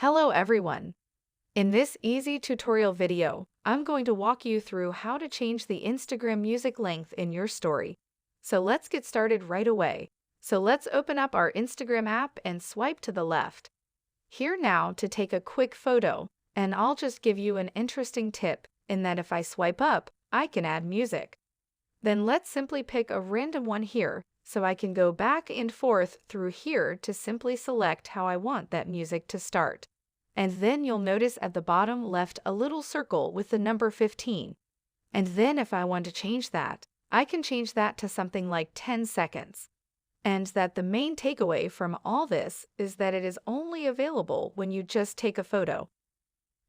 Hello everyone! In this easy tutorial video, I'm going to walk you through how to change the Instagram music length in your story. So let's get started right away. So let's open up our Instagram app and swipe to the left. Here now to take a quick photo, and I'll just give you an interesting tip in that if I swipe up, I can add music. Then let's simply pick a random one here so I can go back and forth through here to simply select how I want that music to start. And then you'll notice at the bottom left a little circle with the number 15. And then if I want to change that, I can change that to something like 10 seconds. And that the main takeaway from all this is that it is only available when you just take a photo.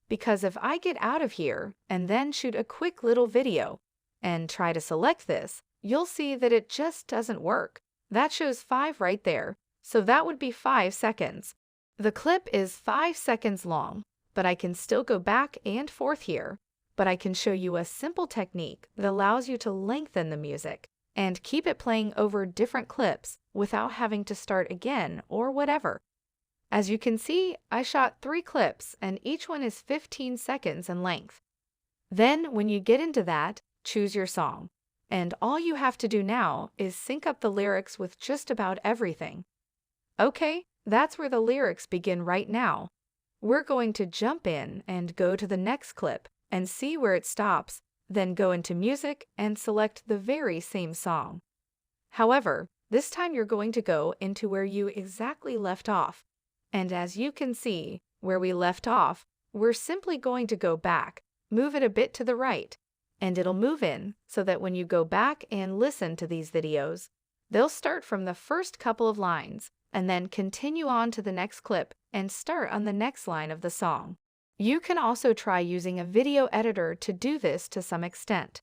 Because if I get out of here and then shoot a quick little video and try to select this, you'll see that it just doesn't work. That shows 5 right there, so that would be 5 seconds. The clip is 5 seconds long, but I can still go back and forth here. But I can show you a simple technique that allows you to lengthen the music and keep it playing over different clips without having to start again or whatever. As you can see, I shot 3 clips and each one is 15 seconds in length. Then when you get into that, choose your song. And all you have to do now is sync up the lyrics with just about everything. Okay, that's where the lyrics begin right now. We're going to jump in and go to the next clip and see where it stops, then go into music and select the very same song. However, this time you're going to go into where you exactly left off. And as you can see, where we left off, we're simply going to go back, move it a bit to the right, and it'll move in so that when you go back and listen to these videos, they'll start from the first couple of lines and then continue on to the next clip and start on the next line of the song. You can also try using a video editor to do this to some extent.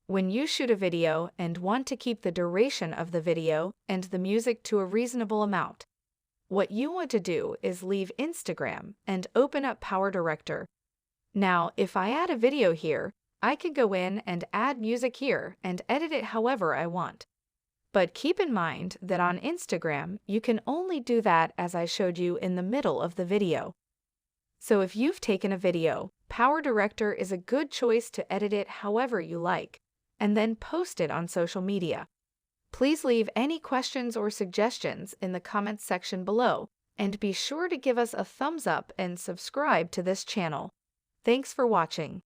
When you shoot a video and want to keep the duration of the video and the music to a reasonable amount, what you want to do is leave Instagram and open up Power Director. Now, if I add a video here, I can go in and add music here and edit it however I want. But keep in mind that on Instagram, you can only do that as I showed you in the middle of the video. So if you've taken a video, Power Director is a good choice to edit it however you like, and then post it on social media. Please leave any questions or suggestions in the comments section below, and be sure to give us a thumbs up and subscribe to this channel. Thanks for watching.